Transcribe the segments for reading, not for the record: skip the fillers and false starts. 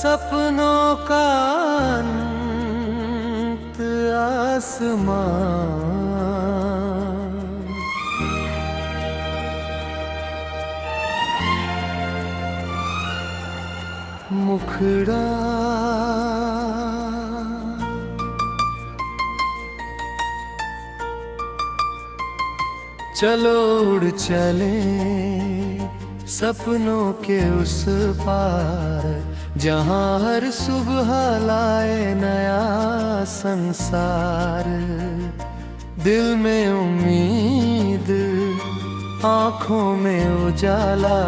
सपनों का अंत आसमान, मुखड़ा चलो उड़ चले सपनों के उस पार, जहाँ हर सुबह लाए नया संसार। दिल में उम्मीद, आँखों में उजाला,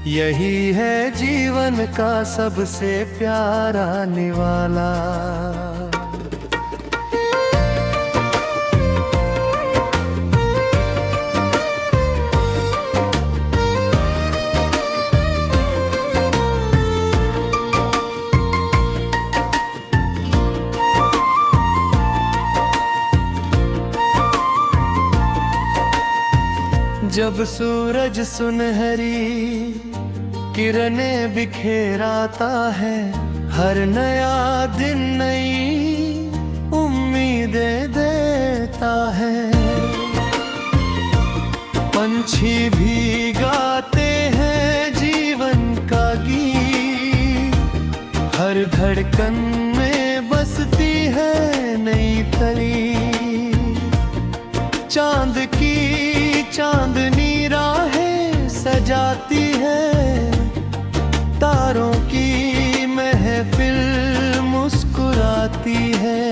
यही है जीवन का सबसे प्यारा निवाला। जब सूरज सुनहरी किरणें बिखेराता है, हर नया दिन नई उम्मीदें देता है। पंछी भी गाते हैं जीवन का गीत, हर धड़कन में बसती है नई कली। चांद की चांदनी राहें सजाती है, तारों की महफिल मुस्कुराती है।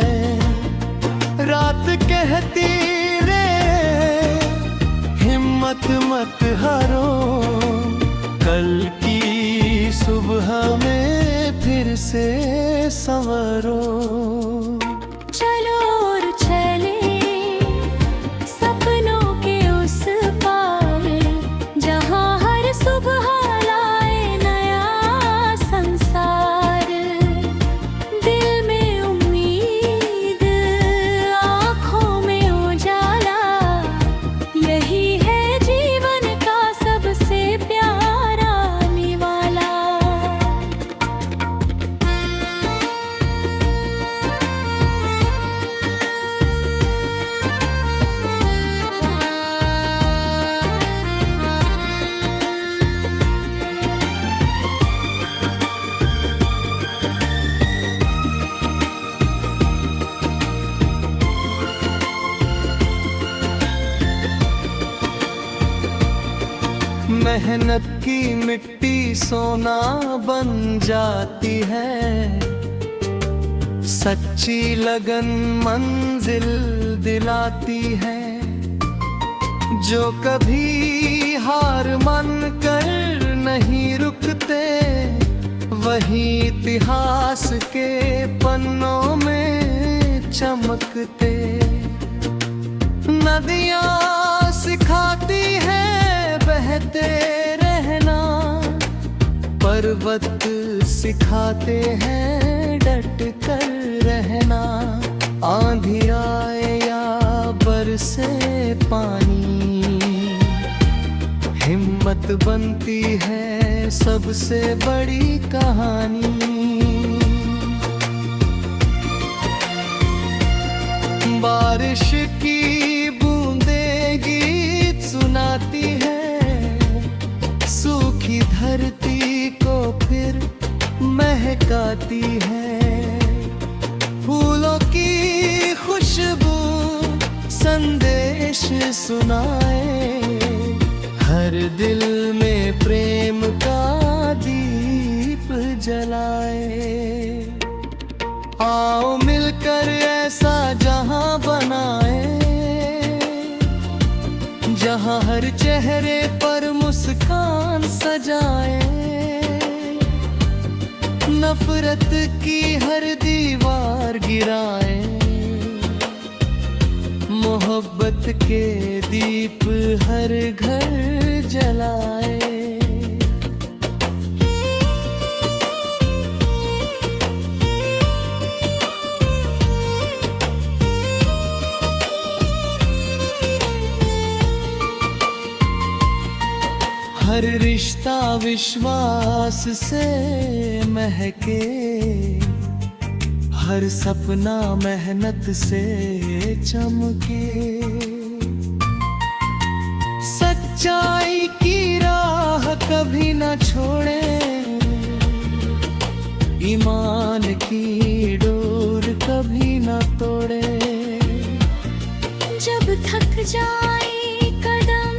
रात कहती रे हिम्मत मत हारो, कल की सुबह में फिर से संवरो। मेहनत की मिट्टी सोना बन जाती है, सच्ची लगन मंजिल दिलाती है। जो कभी हार मान कर नहीं रुकते, वही इतिहास के पन्नों में चमकते। नदियाँ सिखाती है बहते रहना, पर्वत सिखाते हैं डट कर रहना। आंधी आए या बरसे पानी, हिम्मत बनती है सबसे बड़ी कहानी। बारिश की बूंदें गीत सुनाती है, सूखी धरती को फिर महकाती है। फूलों की खुशबू संदेश सुनाए, हर दिल में प्रेम का दीप जलाए। आओ मिलकर ऐसा जहां बनाए, जहां हर चेहरे पर मुस्कान सजाए। नफरत की हर दीवार गिराए, मोहब्बत के दीप हर घर जलाए। हर रिश्ता विश्वास से महके, हर सपना मेहनत से चमके। सच्चाई की राह कभी न छोड़े, ईमान की डोर कभी न तोड़े। जब थक जाए कदम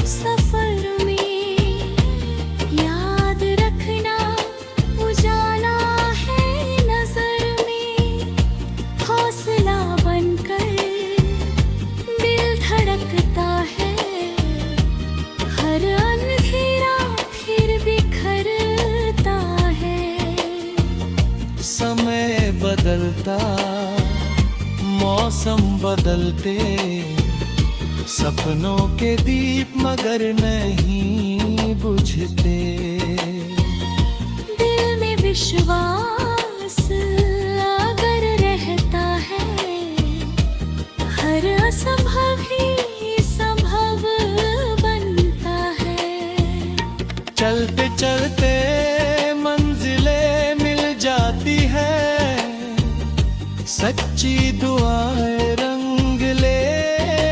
सफर में, याद रखना उजाला है नजर में। हौसला बनकर दिल धड़कता है, हर अंधेरा फिर बिखरता है। समय बदलता, मौसम बदलते, सपनों के दीप मगर नहीं बुझते। दिल में विश्वास अगर रहता है, हर असंभव ही संभव बनता है। चलते चलते मंजिलें मिल जाती है, सच्ची दुआएं रंग ले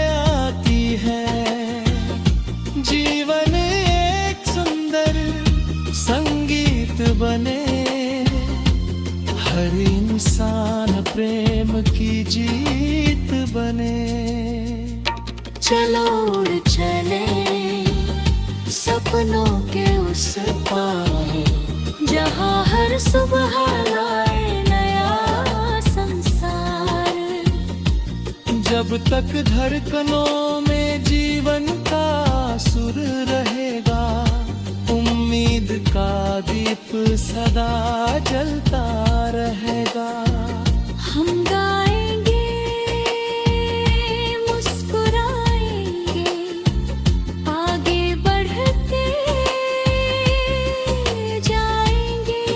आती है। जीवन एक सुंदर संगीत बने, हर इंसान प्रेम की जीत बने। चलो उड़ चले सपनों के उस पार, जहाँ हर सुबह लाए नया संसार। जब तक धड़कनों में जीवन का सुर रहेगा, उम्मीद का दीप सदा जलता रहेगा। हम गाएंगे, मुस्कुराएंगे, आगे बढ़ते जाएंगे।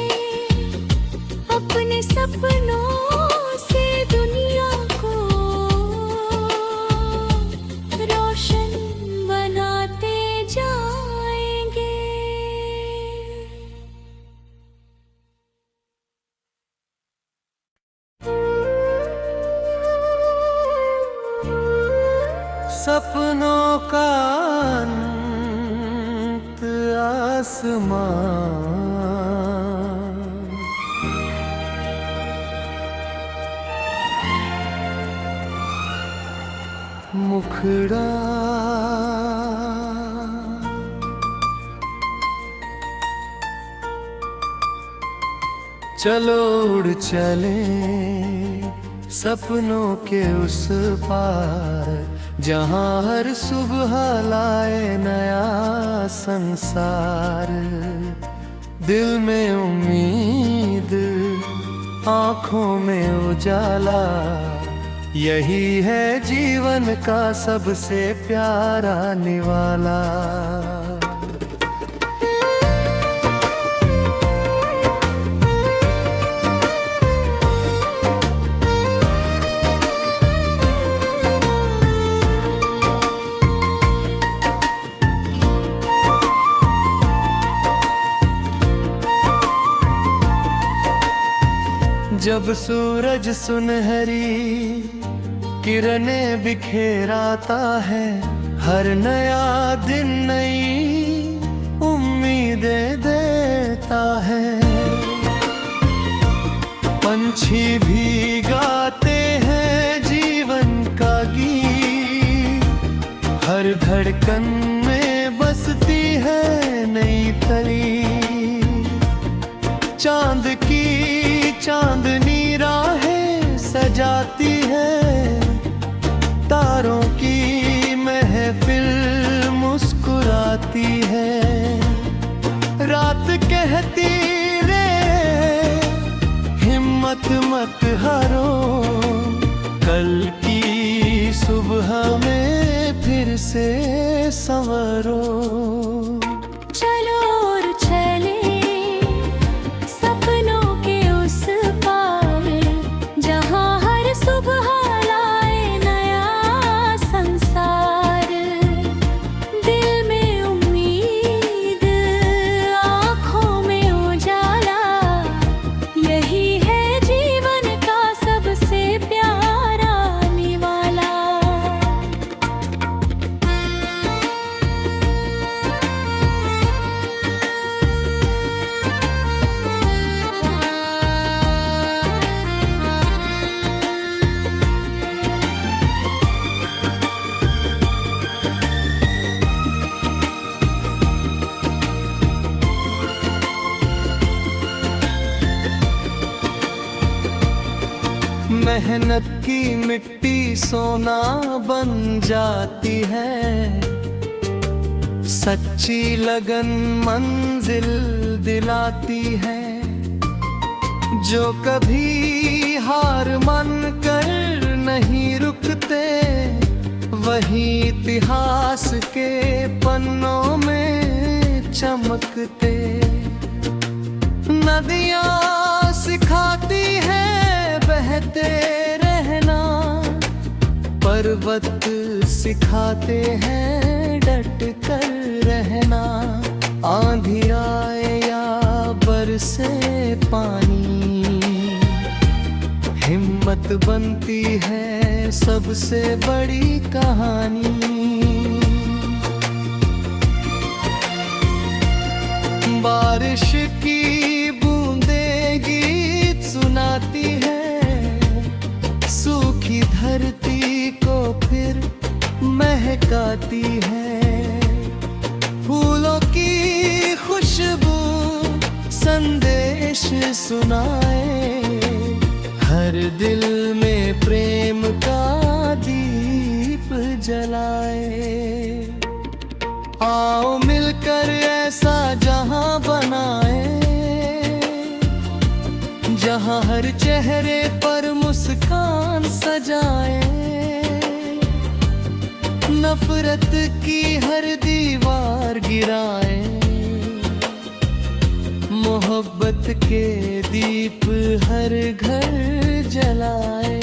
अपने सपनों से दुनिया को रोशन बनाते जाएंगे। सपनों का अंत आसमान, मुखड़ा चलो उड़ चले सपनों के उस पार, जहाँ हर सुबह लाए नया संसार। दिल में उम्मीद, आँखों में उजाला, यही है जीवन का सबसे प्यारा निवाला। जब सूरज सुनहरी किरणें बिखेराता है, हर नया दिन नई उम्मीदें देता है। पंछी भी गाते हैं जीवन का गीत, हर धड़कन में बसती है नई तरी। चांद की चांदनी राहें सजाती है, तारों की महफिल मुस्कुराती है। रात कहती रे हिम्मत मत हारो, कल की सुबह में फिर से संवरो। चलो और चले सपनों के उस पार, जहाँ हर सुबह लाए नया संसार। दिल में उम्मीद, मेहनत की मिट्टी सोना बन जाती है। सच्ची लगन मंजिल दिलाती है। जो कभी हार मान कर नहीं रुकते, वही इतिहास के पन्नों में चमकते। नदियाँ सिखाती है बहते रहना, पर्वत सिखाते हैं डट कर रहना। आंधी आए या बरसे पानी, हिम्मत बनती है सबसे बड़ी कहानी। बारिश की बूंदें गीत सुनाती है, सूखी धरती को फिर महकाती है। फूलों की खुशबू संदेश सुनाए, हर दिल में प्रेम का दीप जलाए। आओ मिलकर ऐसा जहां बनाए, जहां हर चेहरे पर मुस्कान सजाए। नफरत की हर दीवार गिराए, मोहब्बत के दीप हर घर जलाए।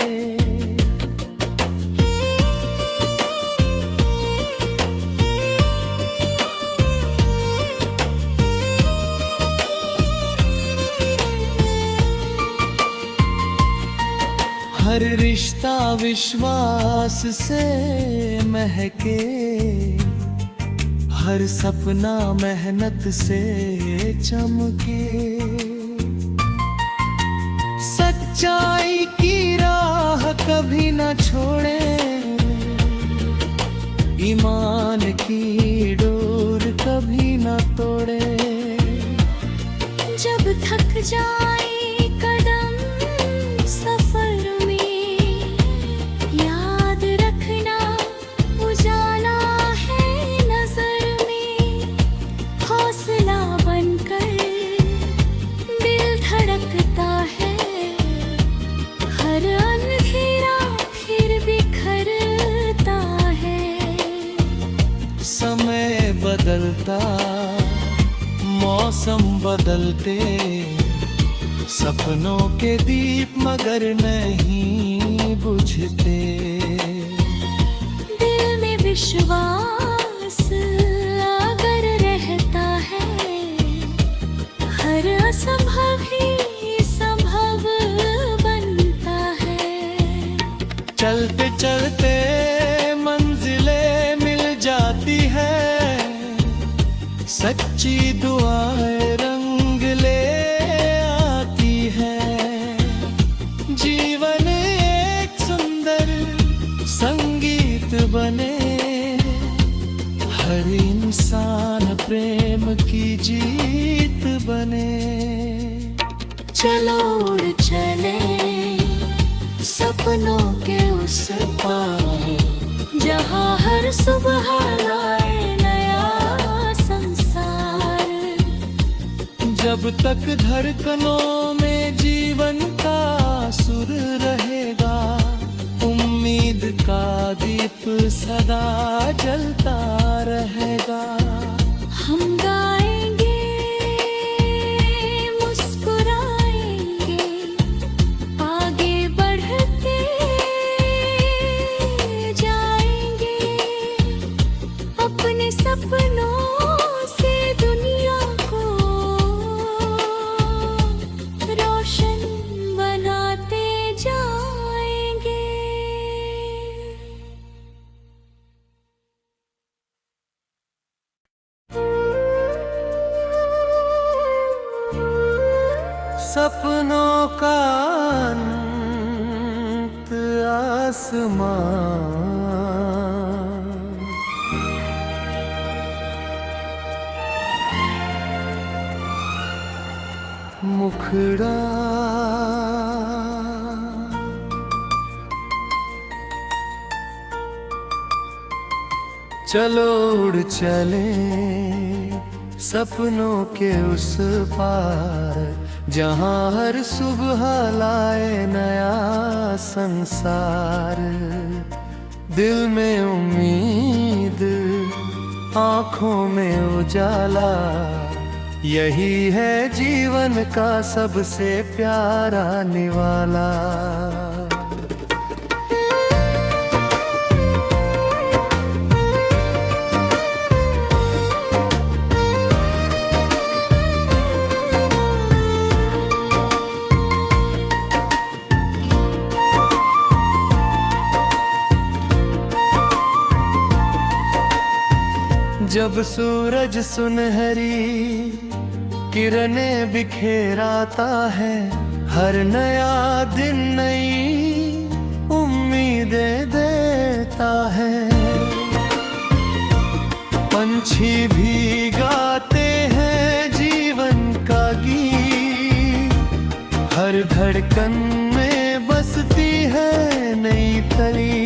हर रिश्ता विश्वास से महके, हर सपना मेहनत से चमके। सच्चाई की राह कभी न छोड़े, ईमान की डोर कभी न तोड़े। जब थक जाए कदम सफर में, याद रखना उजाला है नजर में। हौसला बनकर दिल धड़कता है, हर अंधेरा फिर बिखरता है। समय बदलता मौसम बदलते, सपनों के दीप मगर नहीं बुझते। दिल में विश्वास अगर रहता है, हर असंभव ही संभव बनता है। चलते चलते मंजिलें मिल जाती है, सच्ची दुआएं रंग ले आती है। जीवन एक सुंदर संगीत बने, हर इंसान प्रेम की जीत बने। चलो उड़ चले सपनों के उस पार, जहाँ हर सुबह लाए नया संसार। जब तक धड़कनों में जीवन का सुर रहेगा, उम्मीद का दीप सदा जलता रहेगा। हम गाएंगे मुस्कुराएंगे, आगे बढ़ते जाएंगे। अपने सपनों से दुनिया को रोशन बनाते जाएंगे। सपनों का अंत आसमान, मुखड़ा चलो उड़ चले सपनों के उस पार, जहां हर सुबह लाए नया संसार। दिल में उम्मीद, आंखों में उजाला, यही है जीवन का सबसे प्यारा निवाला। जब सूरज सुनहरी किरणें बिखेराता है, हर नया दिन नई उम्मीदें देता है। पंछी भी गाते हैं जीवन का गीत, हर धड़कन में बसती है नई तरी।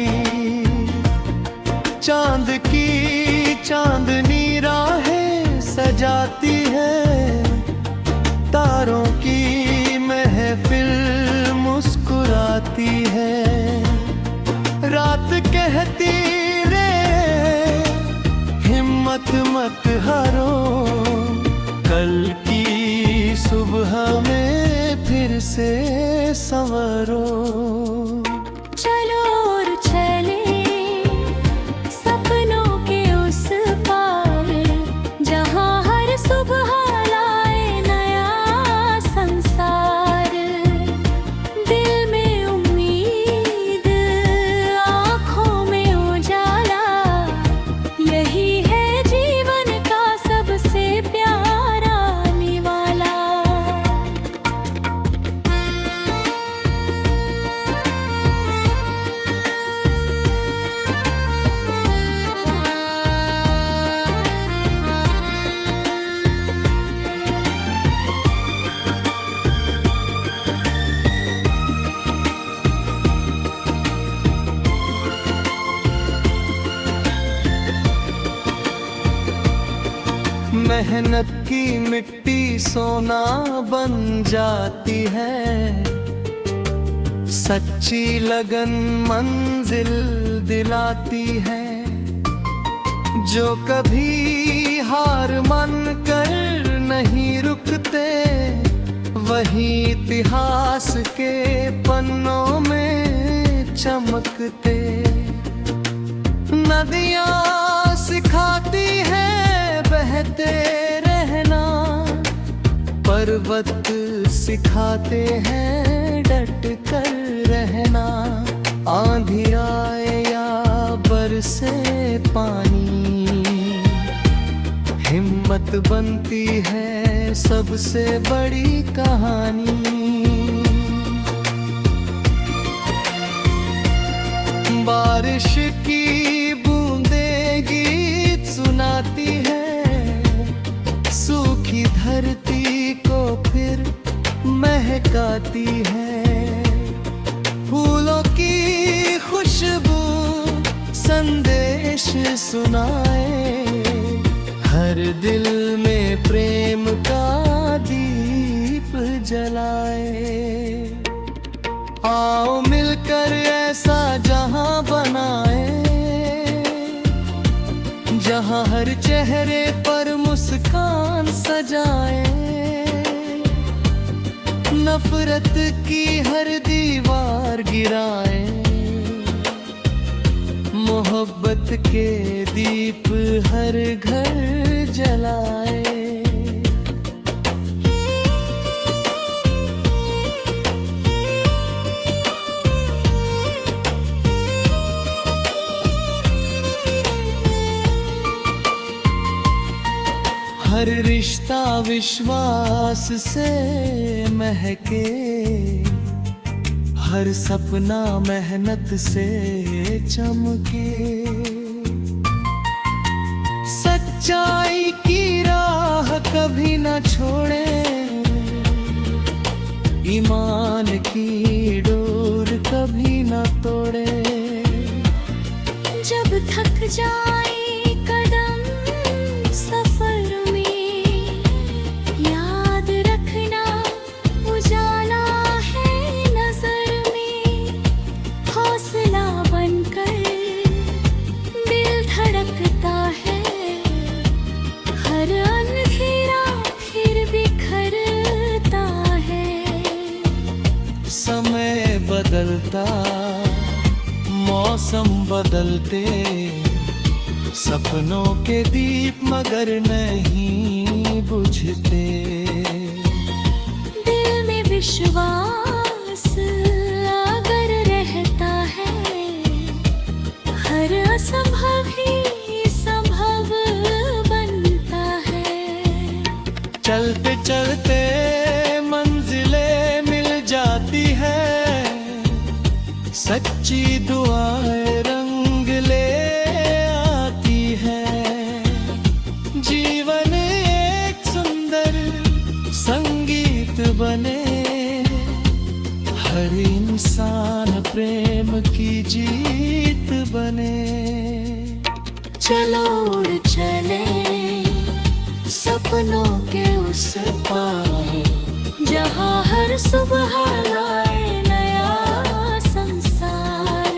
चांद की चांदनी राहें सजाती है, तारों की महफिल मुस्कुराती है। रात कहती रे हिम्मत मत हारो, कल की सुबह में फिर से संवरो। चलो और चले सपनों के उस पार, जहां हर सुबह लाए नया संसार। दिल में उम्मीद, आंखों में उजाला, यही है जीवन का सबसे प्यारा निवाला। मेहनत की मिट्टी सोना बन जाती है, सच्ची लगन मंजिल दिलाती है। जो कभी हार मान कर नहीं रुकते, वही इतिहास के पन्नों में चमकते। नदियाँ सिखाती है बहते रहना, पर्वत सिखाते हैं डट कर रहना। आंधी आए या बरसे पानी, हिम्मत बनती है सबसे बड़ी कहानी। बारिश की बूंदें गीत सुनाती है, सूखी धरती को फिर महकाती है। फूलों की खुशबू संदेश सुनाए, हर दिल में प्रेम का दीप जलाए। आओ मिलकर ऐसा जहां बनाए, जहां हर चेहरे पर मुस्कान सजाए। नफरत की हर दीवार गिराए, मोहब्बत के दीप हर घर जलाए। हर रिश्ता विश्वास से महके, हर सपना मेहनत से चमके। सच्चाई की राह कभी न छोड़े, ईमान की डोर कभी न तोड़े। जब थक जाए हर अंधेरा फिर बिखरता है। समय बदलता, मौसम बदलते, सपनों के दीप मगर नहीं बुझते। दिल में विश्वास अगर रहता है, हर असंभव ही संभव बनता है। चलते चलते मंजिलें मिल जाती है, सच्ची दुआएं रंग ले आती है। जीवन एक सुंदर संगीत बने, हर इंसान प्रेम की जीत बने। चलो उड़ चले सपनों के उस पार, जहाँ हर सुबह लाए नया संसार।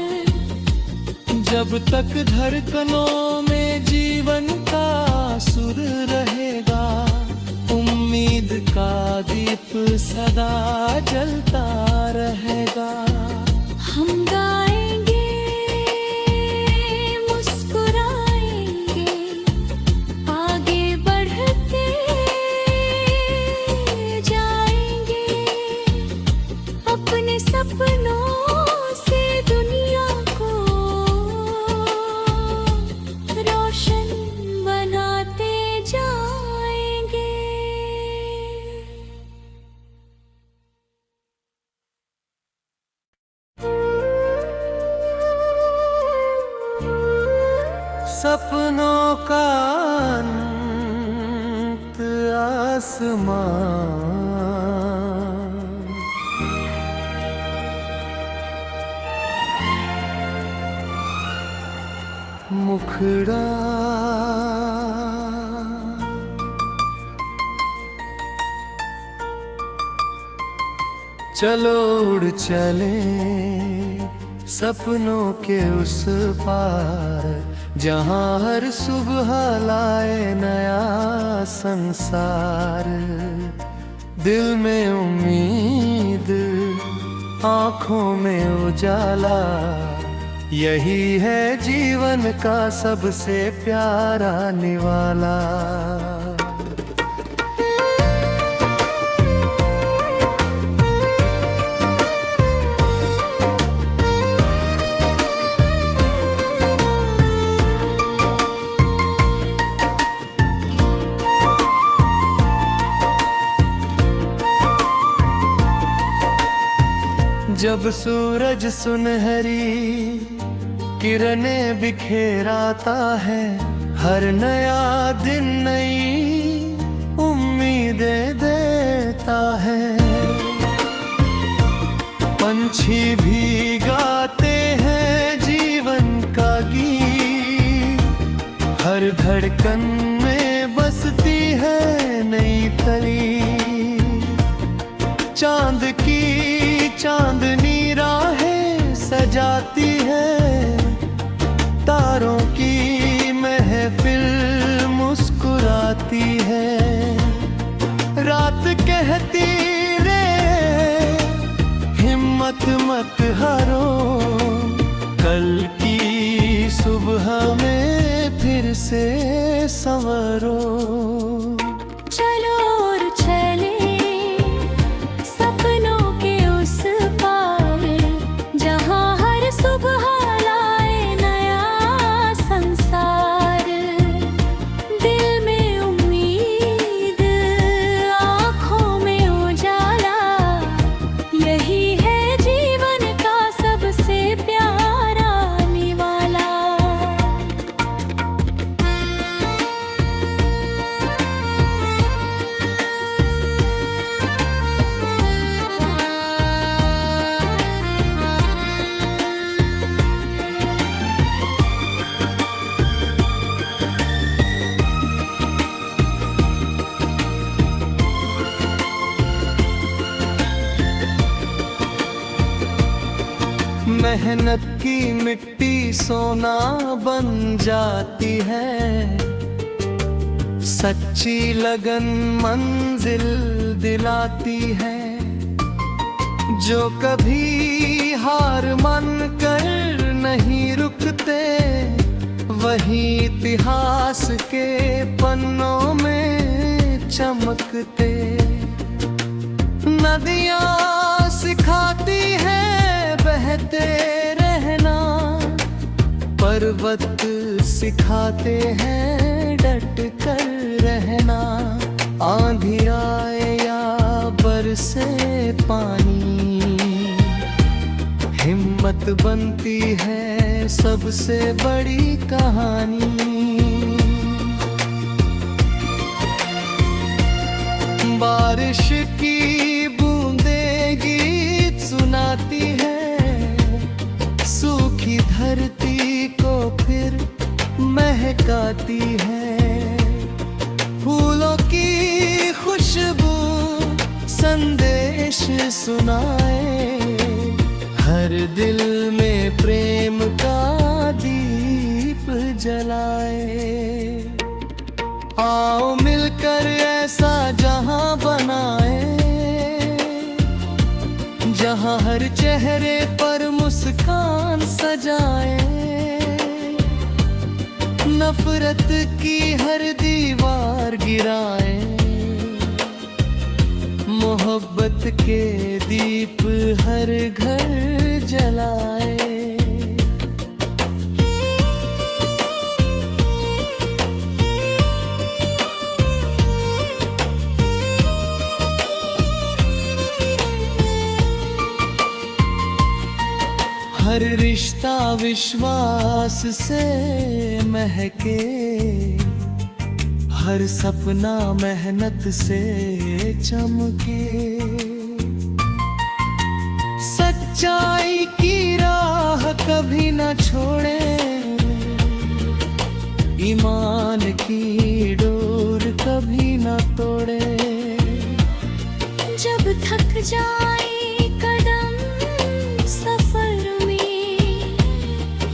जब तक धड़कनों में जीवन का सुर रहेगा, उम्मीद का दीप सदा जलता रहेगा। हम गाएंगे, मुस्कुराएंगे, आगे बढ़ते जाएंगे। अपने सपनों से दुनिया को रोशन बनाते जाएंगे। सपनों का अंत आसमान, मुखड़ा चलो उड़ चले सपनों के उस पार, जहाँ हर सुबह लाए नया संसार। दिल में उम्मीद, आँखों में उजाला, यही है जीवन का सबसे प्यारा निवाला। जब सूरज सुनहरी किरणें बिखेराता है, हर नया दिन नई उम्मीदें देता है। पंछी भी गाते हैं जीवन का गीत, हर धड़कन में बसती है नई कली। चांद की चांदनी राहें सजाती है, तारों की महफिल मुस्कुराती है। रात कहती रे हिम्मत मत हारो, कल की सुबह में फिर से संवरो। चलो और चले सपनों के उस पार, जहाँ हर सुबह लाए नया संसार। दिल में उम्मीद, आँखों में उजाला, यही है जीवन का सबसे प्यारा निवाला। मेहनत की मिट्टी सोना बन जाती है, सच्ची लगन मंजिल दिलाती है, जो कभी हार मान कर नहीं रुकते, वही इतिहास के पन्नों में चमकते। नदियाँ सिखाती है बहते रहना, पर्वत सिखाते हैं डट कर रहना। आंधी आए या बरसे पानी, हिम्मत बनती है सबसे बड़ी कहानी। बारिश की बूंदें गीत सुनाती है, सूखी धरती को फिर महकाती है। फूलों की खुशबू संदेश सुनाए, हर दिल में प्रेम का दीप जलाए। आओ मिलकर ऐसा जहां बनाए, जहां हर चेहरे पर मुस्कान सजाए। नफरत की हर दीवार गिराए, मोहब्बत के दीप हर घर जलाए। हर रिश्ता विश्वास से महके, हर सपना मेहनत से चमके। सच्चाई की राह कभी न छोड़े, ईमान की डोर कभी न तोड़े। जब थक जाए कदम सफर में,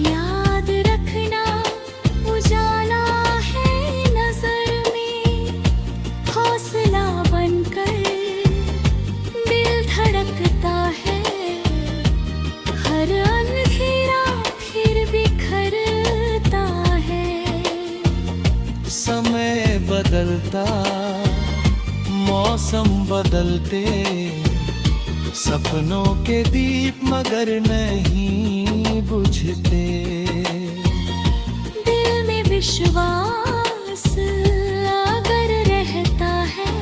याद रखना उजाला है नजर में। हौसला बनकर दिल धड़कता है, हर अंधेरा फिर बिखरता है। समय बदलता, मौसम बदलते, सपनों के दीप मगर नहीं बुझते। दिल में विश्वास अगर रहता है,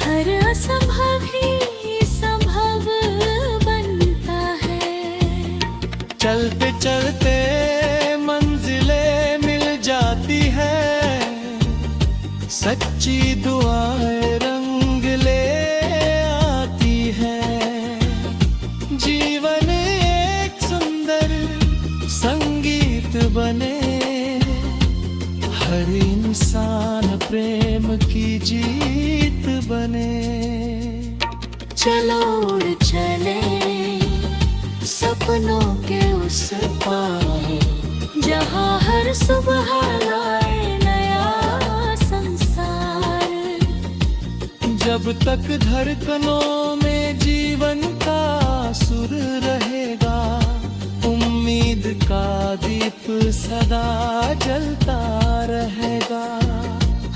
हर असंभव ही संभव बनता है। चलते चलते मंजिलें मिल जाती है, सच्ची दुआएं रंग ले आती है। जीवन एक सुंदर संगीत बने, हर इंसान प्रेम की जीत बने। चलो उड़ चले सपनों के उस पार, जहाँ हर सुबह लाए नया संसार। जब तक धड़कनों में जीवन का सुर रहेगा, उम्मीद का दीप सदा जलता रहेगा।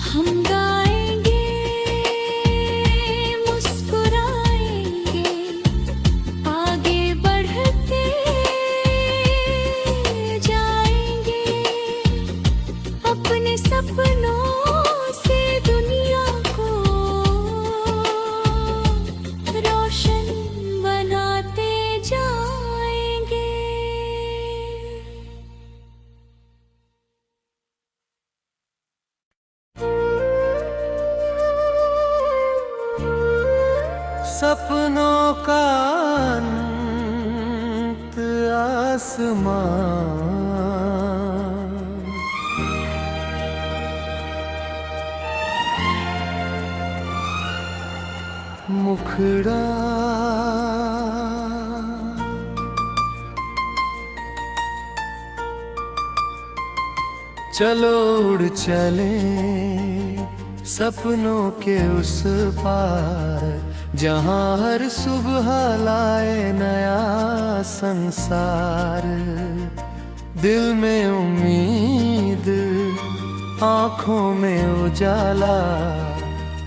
हम गाएंगे, मुस्कुराएंगे, आगे बढ़ते जाएंगे। अपने सपनों से दुनिया को रोशन बनाते जाएंगे। सपनों का अंत आसमान, मुखड़ा चलो उड़ चले सपनों के उस पार, जहाँ हर सुबह लाए नया संसार। दिल में उम्मीद, आँखों में उजाला,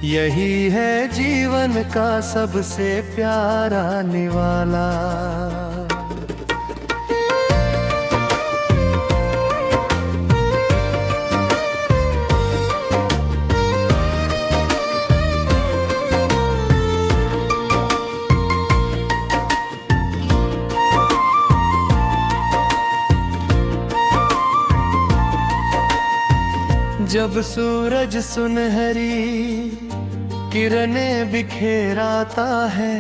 यही है जीवन का सबसे प्यारा निवाला। जब सूरज सुनहरी किरणें बिखेराता है,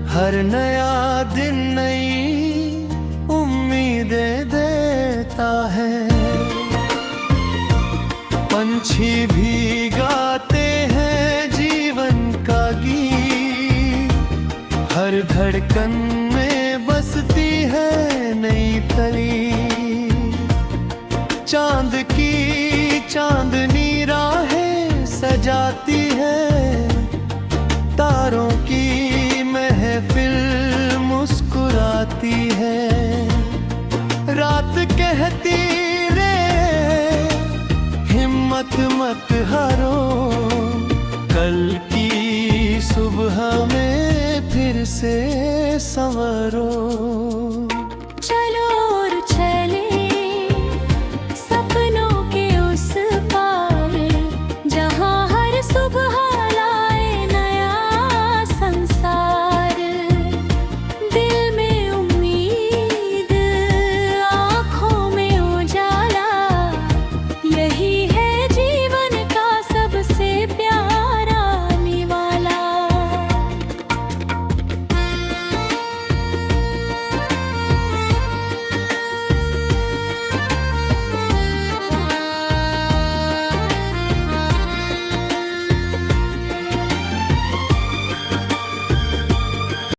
हर नया दिन नई उम्मीदें देता है। पंछी भी गाते हैं जीवन का गीत, हर धड़कन में बसती है नई तरी। चांद की चांदनी राहें सजाती है, तारों की महफिल मुस्कुराती है। रात कहती रे हिम्मत मत हारो, कल की सुबह में फिर से संवरो।